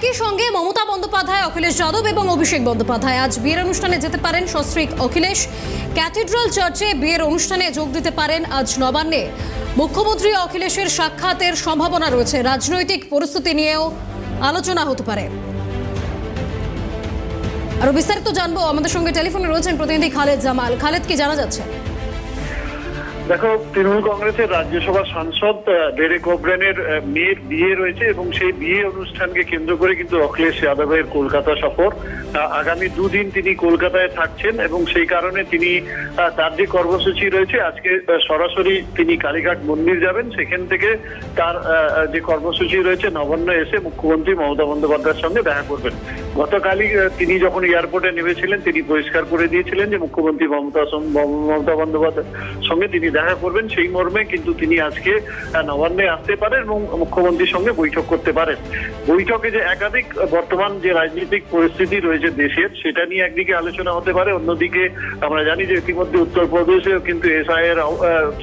একই সঙ্গে মমতা বন্দ্যোপাধ্যায়, অখিলেশ যাদব এবং অভিষেক বন্দ্যোপাধ্যায় আজ বিয়ের অনুষ্ঠানে যেতে পারেন সস্ত্রীক অখিলেশ। ক্যাথিড্রাল চার্চে বিয়ের অনুষ্ঠানে যোগ দিতে পারেন আজ নবান্নে। মুখ্যমন্ত্রী অখিলেশের সাক্ষাতের সম্ভাবনা রয়েছে। রাজনৈতিক পরিস্থিতি নিয়েও আলোচনা হতে পারে। আরো বিস্তারিত জানবো, আমাদের সঙ্গে টেলিফোনে রয়েছেন প্রতিনিধি খালেদ জামাল। খালেদ, কি জানা যাচ্ছে? দেখো, তৃণমূল কংগ্রেসের রাজ্যসভা সাংসদ ডেরেক ওব্রেনের মেয়ের বিয়ে রয়েছে এবং সেই বিয়ে অনুষ্ঠানকে কেন্দ্র করে কিন্তু অখিলেশ যাদবের কলকাতা সফর। আগামী দুদিন তিনি কলকাতায় থাকছেন এবং সেই কারণে তিনি তার যে কর্মসূচি রয়েছে, আজকে সরাসরি তিনি কালীঘাট মন্দির যাবেন। সেখান থেকে তার যে কর্মসূচি রয়েছে, নবান্নে এসে মুখ্যমন্ত্রী মমতা বন্দ্যোপাধ্যায়ের সঙ্গে দেখা করবেন। গতকালই তিনি যখন এয়ারপোর্টে নেমেছিলেন, তিনি পরিষ্কার করে দিয়েছিলেন যে মুখ্যমন্ত্রী মমতা বন্দ্যোপাধ্যায়ের সঙ্গে তিনি দেখা করবেন। সেই মর্মে কিন্তু তিনি আজকে নবান্নে আসতে পারেন এবং মুখ্যমন্ত্রীর সঙ্গে বৈঠক করতে পারেন। বৈঠকে যে একাধিক বর্তমান যে রাজনৈতিক পরিস্থিতি রয়েছে দেশের, সেটা নিয়ে একদিকে আলোচনা হতে পারে, অন্যদিকে আমরা জানি যে ইতিমধ্যে উত্তরপ্রদেশেও কিন্তু এসআইআর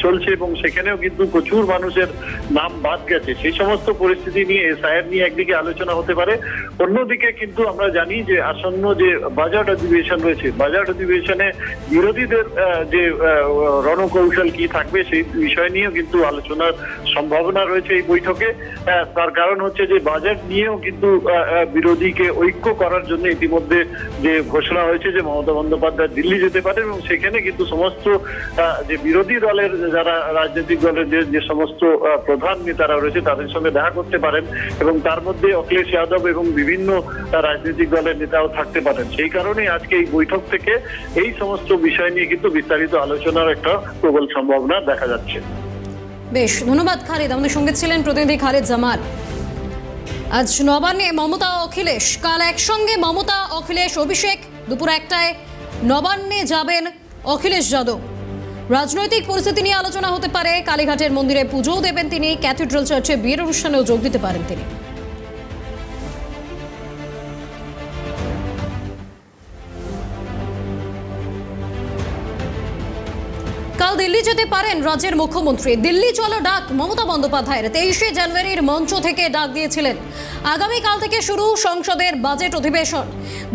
চলছে এবং সেখানেও কিন্তু প্রচুর মানুষের নাম বাদ গেছে। সেই সমস্ত পরিস্থিতি নিয়ে এসআইআর নিয়ে একদিকে আলোচনা হতে পারে। অন্যদিকে কিন্তু আমরা জানি যে আসন্ন যে বাজেট অধিবেশন রয়েছে, বাজেট অধিবেশনে বিরোধীদের যে রণকৌশল কি থাকবে সেই বিষয় নিয়েও কিন্তু আলোচনার সম্ভাবনা রয়েছে এই বৈঠকে। তার কারণ হচ্ছে যে বাজেট নিয়েও কিন্তু বিরোধীকে ঐক্য করার জন্য ইতিমধ্যে যে ঘোষণা হয়েছে যে মমতা বন্দ্যোপাধ্যায় দিল্লি যেতে পারেন এবং সেখানে কিন্তু সমস্ত যে বিরোধী দলের যারা রাজনৈতিক দলের যে সমস্ত প্রধান নেতারা রয়েছে তাদের সঙ্গে দেখা করতে পারেন এবং তার মধ্যে অখিলেশ যাদব এবং বিভিন্ন রাজনৈতিক দলের নেতাও থাকতে পারেন। সেই কারণে আজকে এই বৈঠক থেকে এই সমস্ত বিষয় নিয়ে কিন্তু বিস্তারিত আলোচনার একটা প্রবল সম্ভাবনা দেখা যাচ্ছে। বেশ, ধন্যবাদ খালেদ। আমাদের সঙ্গে ছিলেন প্রতিনিধি খালেদ জামাল। আজ নবান্নে মমতা অখিলেশ, কাল একসঙ্গে মমতা অখিলেশ অভিষেক। দুপুর 1টায় নবান্নে যাবেন অখিলেশ যাদব। রাজনৈতিক পরিস্থিতি নিয়ে আলোচনা হতে পারে। কালীঘাটের মন্দিরে পুজোও দেবেন তিনি। ক্যাথিড্রাল চার্চে বিয়ের অনুষ্ঠানেও যোগ দিতে পারেন তিনি। কাল দিল্লি যেতে পারেন রাজ্যের মুখ্যমন্ত্রী। দিল্লি চলো ডাক মমতা বন্দ্যোপাধ্যায়ের 23শে জানুয়ারির মঞ্চ থেকে ডাক দিয়েছিলেন। আগামীকাল থেকে শুরু সংসদের বাজেট অধিবেশন।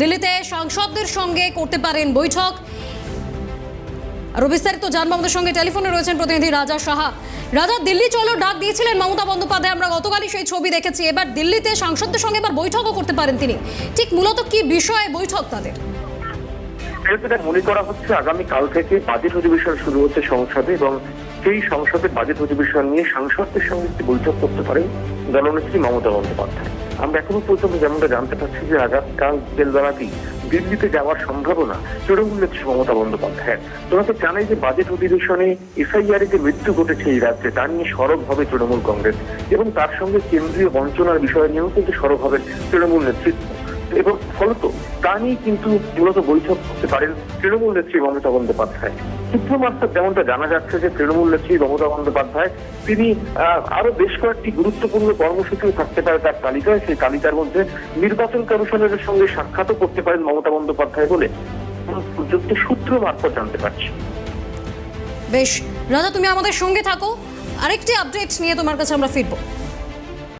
দিল্লিতে সাংসদদের সঙ্গে করতে পারেন বৈঠক। আরো বিস্তারিত জানবো, আমাদের সঙ্গে টেলিফোনে রয়েছেন প্রতিনিধি রাজা সাহা। রাজা, দিল্লি চলো ডাক দিয়েছিলেন মমতা বন্দ্যোপাধ্যায়, আমরা গতকালই সেই ছবি দেখেছি। এবার দিল্লিতে সাংসদদের সঙ্গে এবার বৈঠকও করতে পারেন তিনি। ঠিক মূলত কি বিষয়ে বৈঠক তাদের? যেটা মনে করা হচ্ছে, আগামীকাল থেকে বাজেট অধিবেশন শুরু হচ্ছে সংসদে এবং সেই সংসদে বাজেট অধিবেশন নিয়ে সাংসদদের সঙ্গে একটি বৈঠক করতে পারেন দলনেত্রী মমতা বন্দ্যোপাধ্যায়। আমরা এখনো পর্যন্ত যেমনটা জানতে পারছি যে আগামীকাল বিকেলবেলাতেই দিল্লিতে যাওয়ার সম্ভাবনা তৃণমূল নেত্রী মমতা বন্দ্যোপাধ্যায়। তোমাকে জানাই যে বাজেট অধিবেশনে এসআইআর যে মৃত্যু ঘটেছে এই রাজ্যে, তা নিয়ে সরব হবে তৃণমূল কংগ্রেস এবং তার সঙ্গে কেন্দ্রীয় বঞ্চনার বিষয় নিয়েও কিন্তু সরব হবে তৃণমূল নেতৃত্ব এবং ফলত তা নিয়ে কিন্তু মূলত বৈঠক করতে পারেন তৃণমূল নেত্রী মমতা বন্দ্যোপাধ্যায়। সূত্র মারফত যেমনটা জানা যাচ্ছে যে তৃণমূল নেত্রী মমতা বন্দ্যোপাধ্যায় তিনি আরো বেশ কয়েকটি গুরুত্বপূর্ণ কর্মসূচিও থাকতে পারে তার তালিকায়। সেই তালিকার মধ্যে নির্বাচন কমিশনের সঙ্গে সাক্ষাৎও করতে পারেন মমতা বন্দ্যোপাধ্যায় বলে পর্যন্ত সূত্র মারফত জানতে পারছি। বেশ রাজা, তুমি আমাদের সঙ্গে থাকো, আরেকটি আপডেট নিয়ে তোমার কাছে আমরা ফিরবো।